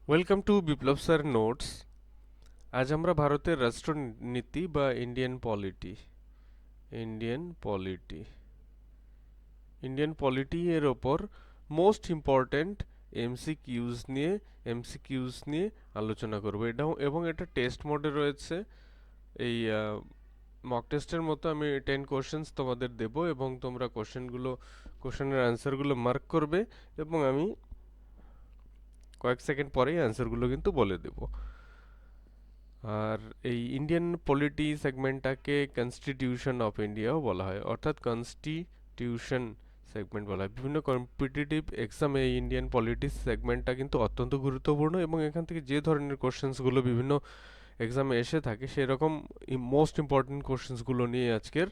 Welcome to Biplab sir notes. আজ আমরা ভারতের রাষ্ট্রনীতি বা ইন্ডিয়ান পলিটি ইন্ডিয়ান পলিটি এর ওপর মোস্ট ইম্পর্ট্যান্ট এমসিকিউজ নিয়ে আলোচনা করব। এবং এটা টেস্ট মোডে রয়েছে। এই মক টেস্টের মতো আমি 10 কোশ্চেন্স তোমাদের দেব এবং তোমরা কোশ্চেনের অ্যান্সারগুলো মার্ক করবে এবং আমি কয়েক সেকেন্ড পরেই অ্যান্সারগুলো কিন্তু বলে দেব। আর এই ইন্ডিয়ান পলিটি সেগমেন্টটাকে কনস্টিটিউশন অফ ইন্ডিয়াও বলা হয়, অর্থাৎ কনস্টিটিউশন সেগমেন্ট বলা হয়। বিভিন্ন কম্পিটিটিভ এক্সামে এই ইন্ডিয়ান পলিটি সেগমেন্টটা কিন্তু অত্যন্ত গুরুত্বপূর্ণ এবং এখান থেকে যে ধরনের কোশ্চেন্সগুলো বিভিন্ন এক্সামে এসে থাকে সেরকম মোস্ট ইম্পর্টেন্ট কোশ্চেন্সগুলো নিয়ে আজকের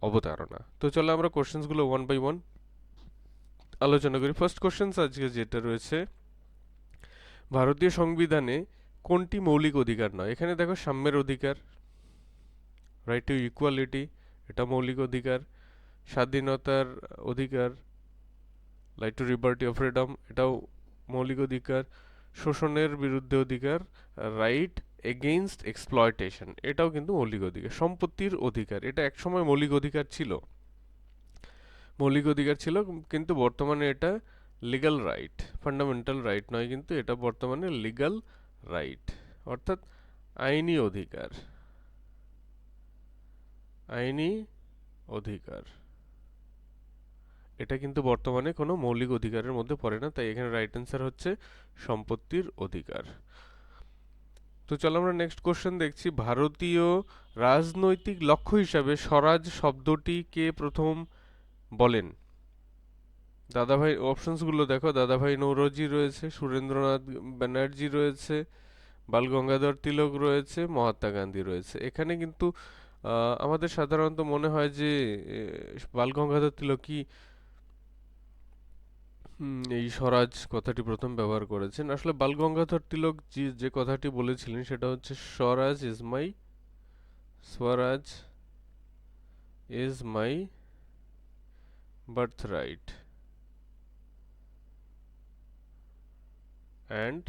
অবতারণা। তো চলো আমরা কোশ্চেন্সগুলো ওয়ান বাই ওয়ান আলোচনা করি। ফার্স্ট কোশ্চেন্স আজকে যেটা রয়েছে, ভারতীয় সংবিধানে কোনটি মৌলিক অধিকার নয়? এখানে দেখো, সাম্যের অধিকার, রাইট টু ইকুয়ালিটি, এটা মৌলিক অধিকার। স্বাধীনতার অধিকার, right two liberty of freedom, এটাও মৌলিক অধিকার। শোষণের বিরুদ্ধে অধিকার, রাইট এগেইনস্ট এক্সপ্লয়টেশন, এটাও কিন্তু মৌলিক অধিকার। সম্পত্তির অধিকার, এটা একসময় মৌলিক অধিকার ছিল, কিন্তু বর্তমানে এটা লিগ্যাল রাইট, ফান্ডামেন্টাল রাইট নয়, কিন্তু এটা বর্তমানে লিগ্যাল রাইট, অর্থাৎ আইনি অধিকার। আইনি অধিকার এটা কিন্তু বর্তমানে কোনো মৌলিক অধিকারের মধ্যে পড়ে না, তাই এখানে রাইট অ্যান্সার হচ্ছে সম্পত্তির অধিকার। তো চলো আমরা নেক্সট কোশ্চেন দেখছি। ভারতীয় রাজনৈতিক লক্ষ্য হিসাবে স্বরাজ শব্দটি কে প্রথম বলেন? দাদাভাই, অপশনসগুলো দেখো, দাদাভাই নৌরোজি রয়েছে, সুরেন্দ্রনাথ ব্যানার্জি রয়েছে, বাল গঙ্গাধর তিলক রয়েছে, মহাত্মা গান্ধী রয়েছে। এখানে কিন্তু আমাদের সাধারণত মনে হয় যে বাল গঙ্গাধর তিলকই এই স্বরাজ কথাটি প্রথম ব্যবহার করেছেন। আসলে বাল গঙ্গাধর তিলক যে কথাটি বলেছিলেন সেটা হচ্ছে swaraj is my birth right and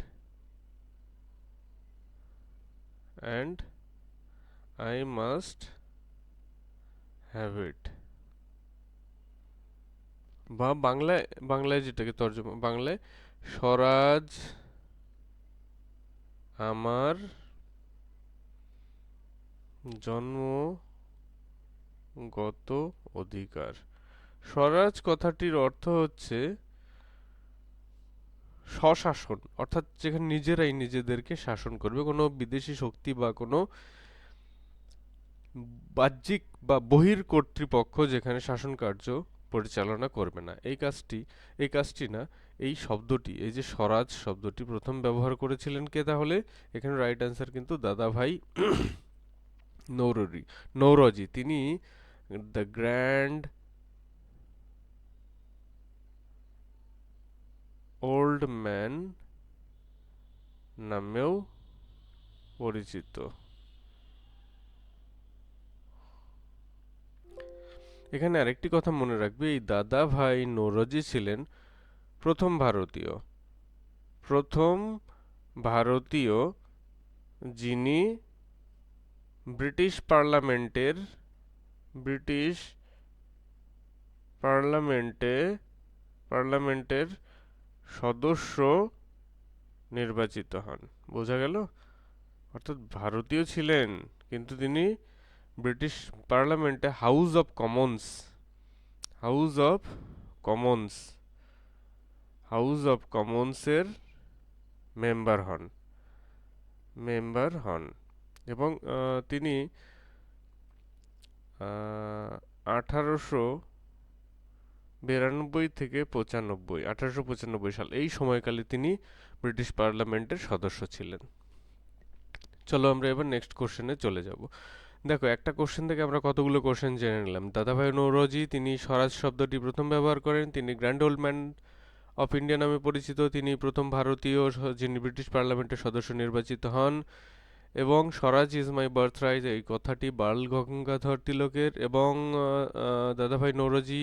and I must have it. বা বাংলায় যেটাকে তর্জমা, বাংলায় স্বরাজ আমার জন্মগত অধিকার। স্বরাজ কথাটির অর্থ হচ্ছে স্বশাসন, অর্থাৎ যেখানে নিজেরাই নিজেদেরকে শাসন করবে, কোনো বিদেশি শক্তি বা কোনো বাহ্যিক বা বহির কর্তৃপক্ষ যেখানে শাসন কার্য পরিচালনা করবে না। এই কাজটি না, এই শব্দটি, এই যে স্বরাজ শব্দটি প্রথম ব্যবহার করেছিলেন কে তাহলে? এখানে রাইট অ্যান্সার কিন্তু দাদাভাই নৌরোজি। তিনি দ্য গ্র্যান্ড ওল্ড ম্যান নামেও পরিচিত। এখানে আরেকটি কথা মনে রাখবে, এই দাদাভাই নৌরোজি ছিলেন প্রথম প্রথম ভারতীয় যিনি ব্রিটিশ পার্লামেন্টের ব্রিটিশ পার্লামেন্টে পার্লামেন্টের সদস্য নির্বাচিত হন। বোঝা গেল? অর্থাৎ ভারতীয় ছিলেন, কিন্তু তিনি ব্রিটিশ পার্লামেন্টে House of Commons House of কমন্সের মেম্বার হন এবং তিনি 1895 সাল এই সময়কালে তিনি ব্রিটিশ পার্লামেন্টের সদস্য ছিলেন। চলো আমরা এবার নেক্সট কোশ্চেনে চলে যাব। দেখো, একটা কোশ্চেন থেকে আমরা কতগুলো কোশ্চেন জেনে নিলাম। দাদাভাই নৌরোজি তিনি স্বরাজ শব্দটি প্রথম ব্যবহার করেন, তিনি grand old man of India নামে পরিচিত, তিনি প্রথম ভারতীয় যিনি ব্রিটিশ পার্লামেন্টের সদস্য নির্বাচিত হন, এবং স্বরাজ ইজ মাই বার্থ রাইট এই কথাটি বাল গঙ্গাধর তিলকের, এবং দাদাভাই নৌরোজি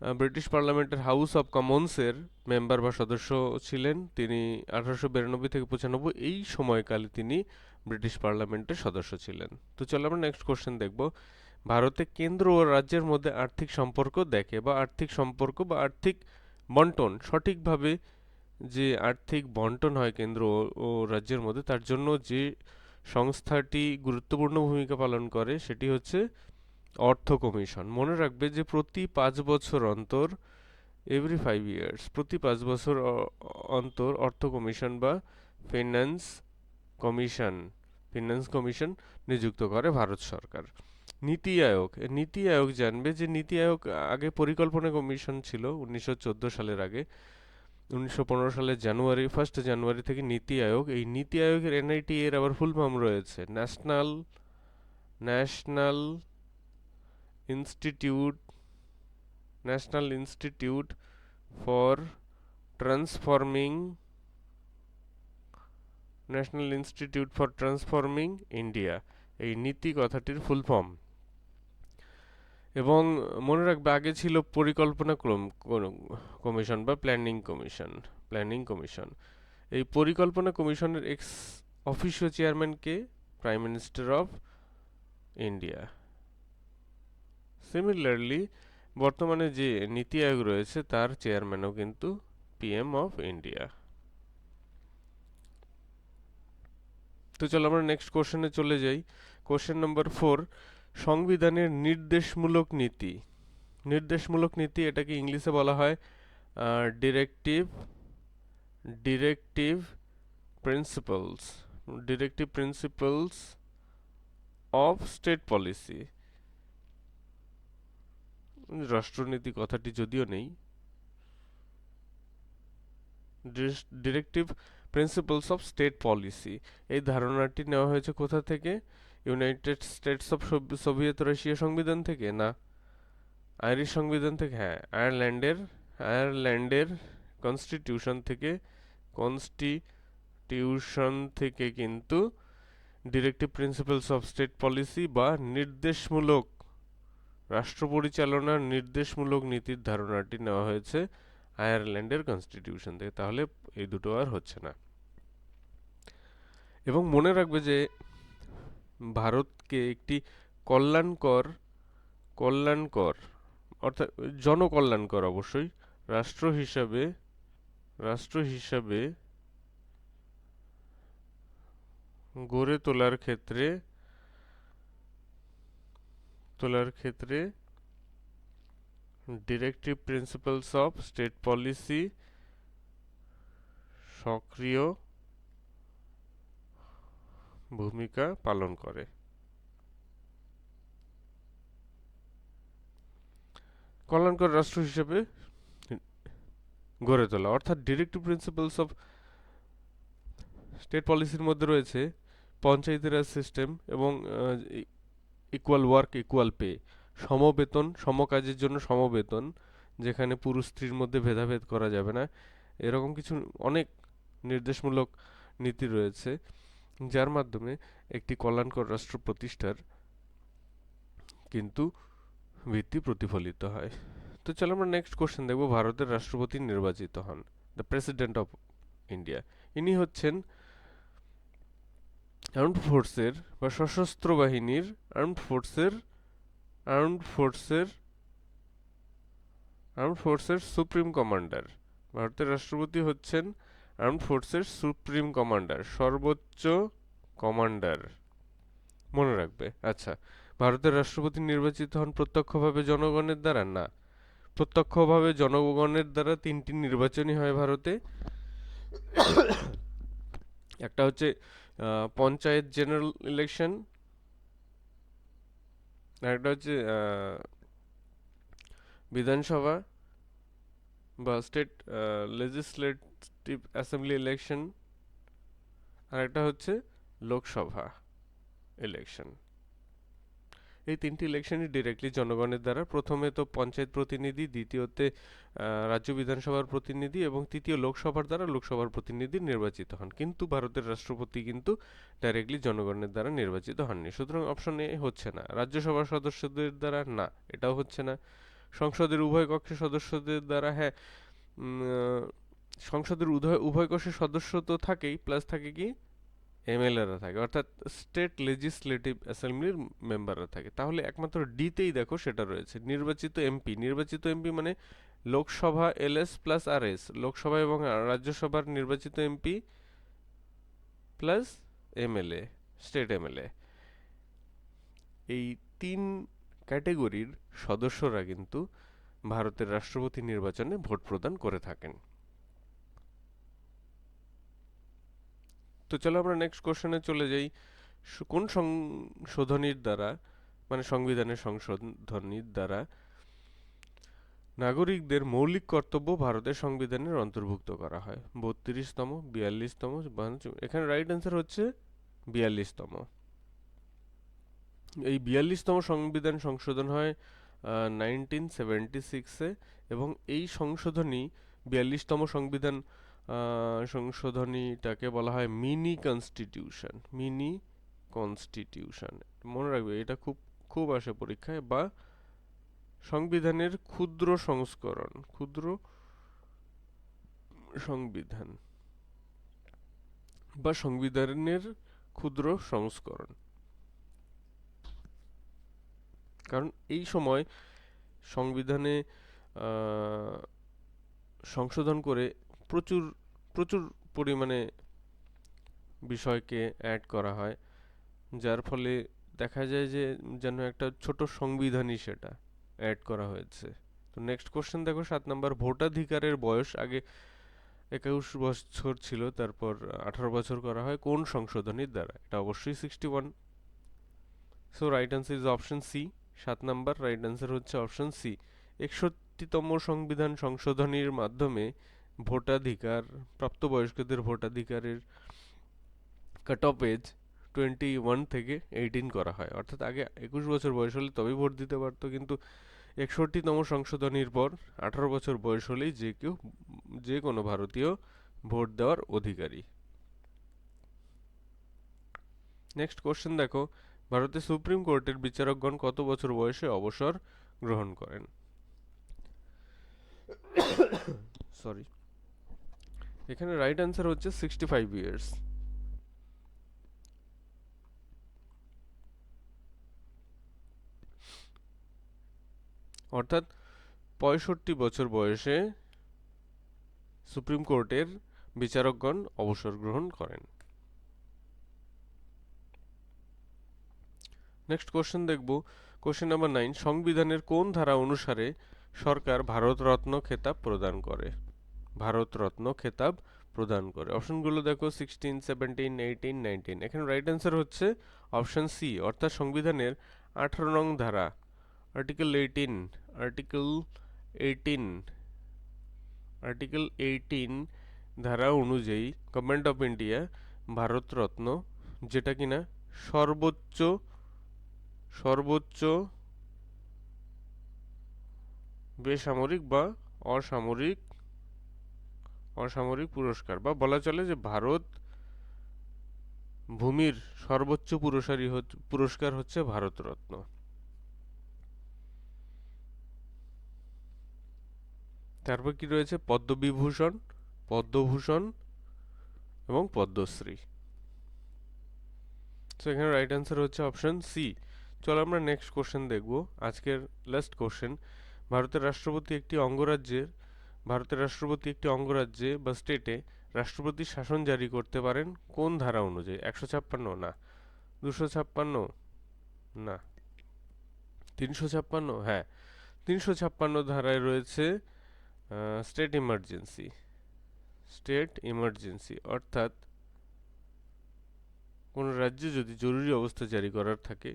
ব্রিটিশ পার্লামেন্টের হাউস অফ কমন্সের মেম্বার বা সদস্য ছিলেন তিনি 1892 থেকে 95 এই সময়কালে তিনি ব্রিটিশ পার্লামেন্টের সদস্য ছিলেন। তো চলো আমরা নেক্সট কোশ্চেন দেখব। ভারতে কেন্দ্র ও রাজ্যের মধ্যে আর্থিক সম্পর্ক দেখে বা আর্থিক সম্পর্ক বা আর্থিক বন্টন সঠিকভাবে যে আর্থিক বন্টন হয় কেন্দ্র ও রাজ্যের মধ্যে তার জন্য যে সংস্থাটি গুরুত্বপূর্ণ ভূমিকা পালন করে সেটি হচ্ছে অর্থ কমিশন। মনে রাখবে যে প্রতি 5 বছর অন্তর এভরি 5 ইয়ার্স প্রতি 5 বছর অন্তর অর্থ কমিশন বা ফিনান্স কমিশন ফিনান্স কমিশন নিযুক্ত করে ভারত সরকার। নীতি আয়োগ জানবে যে নীতি আয়োগ আগে পরিকল্পনা কমিশন ছিল 1914 সালের আগে। 1915 সালের ফার্স্ট জানুয়ারি থেকে নীতি আয়োগ, এই নীতি আয়োগের এনআইটি এর আবার ফুল ফর্ম রয়েছে national institute national institute for transforming national institute for transforming India, এই নীতি কথাটির ফুল ফর্ম। এবং মনে রাখবে আগে ছিল পরিকল্পনা কমিশন বা প্ল্যানিং কমিশন। এই পরিকল্পনা কমিশনের x officio chairman K? Prime minister of India. Similarly বর্তমানে যে নীতি আয়োগ রয়েছে তার চেয়ারম্যানও কিন্তু পিএম অফ ইন্ডিয়া। তো চলো আমরা নেক্সট কোশ্চেনে চলে যাই। কোশ্চেন নম্বর 4, সংবিধানের নির্দেশমূলক নীতি এটাকে ইংলিশে বলা হয় directive principles of state policy. রাষ্ট্রনীতি কথাটি যদিও নেই, directive principles of state policy এই ধারণাটি নেওয়া হয়েছে কোথা থেকে? United States of Soviet Russia সংবিধান থেকে? না। আইরিশ সংবিধান থেকে? হ্যাঁ, আয়ারল্যান্ডের কনস্টিটিউশন থেকে কিন্তু directive principles of state policy বা নির্দেশমূলক রাষ্ট্র পরিচালনার নির্দেশমূলক নীতির ধারণাটি নেওয়া হয়েছে আয়ারল্যান্ডের কনস্টিটিউশন থেকে। তাহলে এই দুটো আর হচ্ছে না। এবং মনে রাখবে যে ভারতকে একটি কল্যাণকর অর্থাৎ জনকল্যাণকর অবশ্যই রাষ্ট্র হিসাবে গড়ে তোলার ক্ষেত্রে directive principles of state policy সক্রিয় ভূমিকা পালন করে। কল্যাণকর রাষ্ট্র হিসেবে গড়ে তোলা অর্থাৎ ডিরেক্টিভ প্রিন্সিপালস অফ স্টেট পলিসির মধ্যে রয়েছে পঞ্চায়েতি রাজ সিস্টেম এবং ইকুয়াল ওয়ার্ক ইকুয়াল পে, সমবেতন সমকাজের জন্য সমবেতন, যেখানে পুরুষ স্ত্রীর মধ্যে ভেদাভেদ করা যাবে না। এরকম কিছু অনেক নির্দেশমূলক নীতি রয়েছে যার মাধ্যমে একটি কল্যাণকর রাষ্ট্র প্রতিষ্ঠার কিন্তু ভিত্তি প্রতিফলিত হয়। তো চলো আমরা নেক্সট কোশ্চেন দেখব। ভারতের রাষ্ট্রপতি নির্বাচিত হন, দ্য প্রেসিডেন্ট অফ ইন্ডিয়া। ইনি হচ্ছেন আর্মড ফোর্সের বা সশস্ত্র বাহিনীর আর্মড ফোর্সের সুপ্রিম কমান্ডার। ভারতের রাষ্ট্রপতি হচ্ছেন আর্মড ফোর্সের সুপ্রিম কমান্ডার, সর্বোচ্চ কমান্ডার। মনে রাখবে। আচ্ছা, ভারতের রাষ্ট্রপতি নির্বাচিত হন প্রত্যক্ষভাবে জনগণের দ্বারা? না। প্রত্যক্ষভাবে জনগণের দ্বারা 3টি নির্বাচনই হয় ভারতে। একটা হচ্ছে পঞ্চায়েত জেনারেল ইলেকশন, আর একটা হচ্ছে বিধানসভা বা স্টেট লেজিসলেটিভ অ্যাসেম্বলি ইলেকশন, আর একটা হচ্ছে লোকসভা ইলেকশন। এই 3টি ইলেকশনই ডিরেক্টলি জনগণের দ্বারা, প্রথমে তো পঞ্চায়েত প্রতিনিধি, দ্বিতীয়তে রাজ্য বিধানসভার প্রতিনিধি এবং তৃতীয় লোকসভার দ্বারা লোকসভার প্রতিনিধি নির্বাচিত হন। কিন্তু ভারতের রাষ্ট্রপতি কিন্তু ডাইরেক্টলি জনগণের দ্বারা নির্বাচিত হননি। সুতরাং অপশন এ হচ্ছে না। রাজ্যসভার সদস্যদের দ্বারা? না, এটাও হচ্ছে না। সংসদের উভয় কক্ষের সদস্যদের দ্বারা, হ্যাঁ, সংসদের উভয় কক্ষের সদস্য তো থাকেই, প্লাস থাকে কি এমএলএরা থাকে, অর্থাৎ স্টেট লেজিসলেটিভ অ্যাসেম্বলির মেম্বাররা থাকে। তাহলে একমাত্র ডিতেই দেখো সেটা রয়েছে, নির্বাচিত এমপি। নির্বাচিত এমপি মানে Lok Sabha LS plus RS, Lok Sabha এবং রাজ্যসভার নির্বাচিত MP plus MLA, state MLA. এই তিন ক্যাটেগরির সদস্যরা কিন্তু ভারতের রাষ্ট্রপতি নির্বাচনে ভোট প্রদান করে থাকেন। তো চলো আমরা নেক্সট কোশ্চেনে চলে যাই। কোন সংশোধনীর দ্বারা, মানে সংবিধানের সংশোধনীর দ্বারা নাগরিকদের মৌলিক কর্তব্য ভারতের সংবিধানের অন্তর্ভুক্ত করা হয়? 32তম, 42তম, 52? এখানে রাইট অ্যান্সার হচ্ছে 42তম। এই 42তম সংবিধান সংশোধন হয় 1976-এ, এবং এই সংশোধনী 42তম সংবিধান সংশোধনীটাকে বলা হয় মিনি কনস্টিটিউশন। মিনি কনস্টিটিউশন, মনে রাখবে, এটা খুব খুব আসে পরীক্ষায়। বা সংবিধানের ক্ষুদ্র সংস্করণ, ক্ষুদ্র সংবিধান বা সংবিধানের ক্ষুদ্র সংস্করণ। কারণ এই সময় সংবিধানে সংশোধন করে প্রচুর প্রচুর পরিমাণে বিষয়কে অ্যাড করা হয়, যার ফলে দেখা যায় যে যেন একটা ছোট সংবিধানই সেটা অ্যাড করা হয়েছে। তো নেক্সট কোশ্চেন দেখো, 7 নাম্বার। ভোটাধিকারের বয়স আগে 21 বছর ছিল, তারপর 18 বছর করা হয় কোন সংশোধনীর দ্বারা? এটা অবশ্যই 61। So right answer is option C. 7 number right answer হচ্ছে অপশন সি। 61তম সংবিধান সংশোধনীর মাধ্যমে ভোটাধিকার, প্রাপ্তবয়স্কদের ভোটাধিকারের কাট অফ এজ 21 থেকে 18 করা হয়। অর্থাৎ আগে 21 বছর বয়স হলে তবেই ভোট দিতে পারতো, কিন্তু 61তম সংশোধনীর পর 18 বছর বয়স হলেই যে কোনো ভারতীয় ভোট দেওয়ার অধিকারী। নেক্সট কোশ্চেন দেখো, ভারতের সুপ্রিম কোর্টের বিচারকগণ কত বছর বয়সে অবসর গ্রহণ করেন? সরি, এখানে রাইট অ্যান্সার হচ্ছে 65 ইয়ার্স। অর্থাৎ 65 বছর বয়সে সুপ্রিম কোর্টের বিচারকগণ অবসর গ্রহণ করেন। নেক্সট কোশ্চেন দেখব, কোশ্চেন নাম্বার 9। সংবিধানের কোন ধারা অনুসারে সরকার ভারতরত্ন খেতাব প্রদান করে? ভারতরত্ন খেতাব প্রদান করে। অপশনগুলো দেখো, 16, 17, 18, 19। এখানে রাইট অ্যান্সার হচ্ছে অপশন সি, অর্থাৎ সংবিধানের 18 নং ধারা, আর্টিকেল 18, আর্টিকেল 18, আর্টিকেল 18 ধারা অনুযায়ী গভর্নমেন্ট অফ ইন্ডিয়া ভারতরত্ন, যেটা কিনা সর্বোচ্চ সর্বোচ্চ বেসামরিক বা অসামরিক অসামরিক পুরস্কার, বা বলা চলে যে ভারত ভূমির সর্বোচ্চ পুরস্কার হচ্ছে ভারতরত্ন। তারপর কি রয়েছে? পদ্মবিভূষণ, পদ্মভূষণ এবং পদ্মশ্রী। তো এখানে রাইট অ্যান্সার হচ্ছে অপশন সি। চলো আমরা নেক্সট কোশ্চেন দেখব, আজকের লাস্ট কোশ্চেন। ভারতের রাষ্ট্রপতি একটি অঙ্গরাজ্যে বা স্টেটে রাষ্ট্রপতি শাসন জারি করতে পারেন কোন ধারা অনুযায়ী? 156? না। 256? না। 356? হ্যাঁ, 356 ধারায় রয়েছে স্টেট ইমার্জেন্সি। স্টেট ইমার্জেন্সি অর্থাৎ কোনো রাজ্যে যদি জরুরি অবস্থা জারি করার থাকে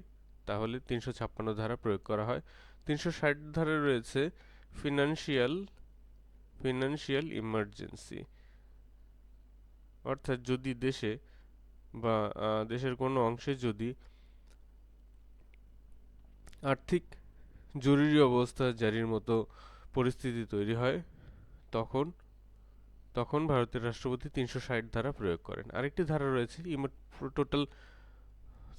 তাহলে 356 ধারা প্রয়োগ করা হয়। 360 ধারায় রয়েছে ফিনান্সিয়াল ইমার্জেন্সি, অর্থাৎ যদি দেশে বা দেশের কোনো অংশে যদি আর্থিক জরুরি অবস্থা জারির মতো পরিস্থিতি তৈরি হয়, তখন ভারতের রাষ্ট্রপতি 360 ধারা প্রয়োগ করেন। আরেকটি ধারা রয়েছে, total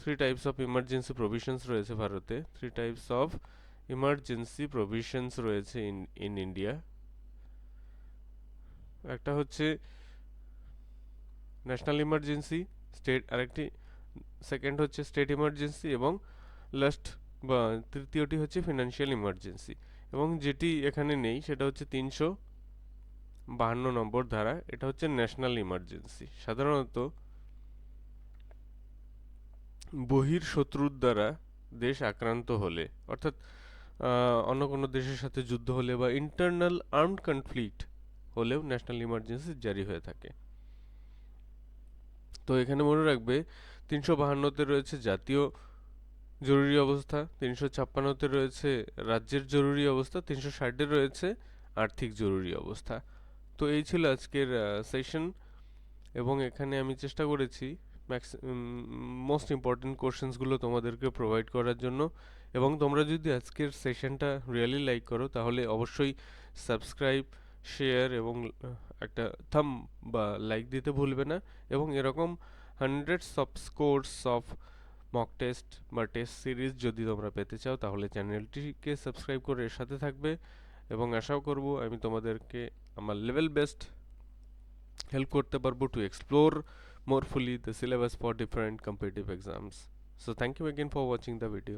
3 types of emergency provisions রয়েছে ভারতে। 3 টাইপস অফ ইমার্জেন্সি প্রভিশনস রয়েছে ইন ইন্ডিয়া। একটা হচ্ছে ন্যাশনাল ইমার্জেন্সি, আরেকটি সেকেন্ড হচ্ছে স্টেট ইমার্জেন্সি, এবং লাস্ট বা তৃতীয়টি হচ্ছে ফিনান্সিয়াল ইমার্জেন্সি। এবং যেটি এখানে নেই সেটা হচ্ছে 352 নম্বর ধারা, এটা হচ্ছে ন্যাশনাল ইমার্জেন্সি। সাধারণত বহির শত্রুর দ্বারা দেশ আক্রান্ত হলে, অর্থাৎ অন্য কোনো দেশের সাথে যুদ্ধ হলে বা ইন্টারনাল আর্মড কনফ্লিক্ট হলেও ন্যাশনাল ইমার্জেন্সি জারি হয়ে থাকে। তো এখানে মনে রাখবে 352-তে রয়েছে জাতীয় জরুরি অবস্থা, 356-তে রয়েছে রাজ্যের জরুরি অবস্থা, 360-এ রয়েছে আর্থিক জরুরি অবস্থা। তো এই ছিল আজকের সেশন, এবং এখানে আমি চেষ্টা করেছি মোস্ট ইম্পর্টেন্ট কোশ্চেন্সগুলো তোমাদেরকে প্রোভাইড করার জন্য। এবং তোমরা যদি আজকের সেশনটা রিয়েলি লাইক করো তাহলে অবশ্যই সাবস্ক্রাইব, শেয়ার এবং একটা থাম বা লাইক দিতে ভুলবে না। এবং এরকম hundreds of scores of mock test বা টেস্ট সিরিজ যদি তোমরা পেতে চাও তাহলে চ্যানেলটিকে সাবস্ক্রাইব করে এর সাথে থাকবে, এবং আশাও করব আমি তোমাদেরকে আমার লেভেল বেস্ট হেল্প করতে পারবো to explore more fully the syllabus for different competitive exams. So thank you again for watching the video.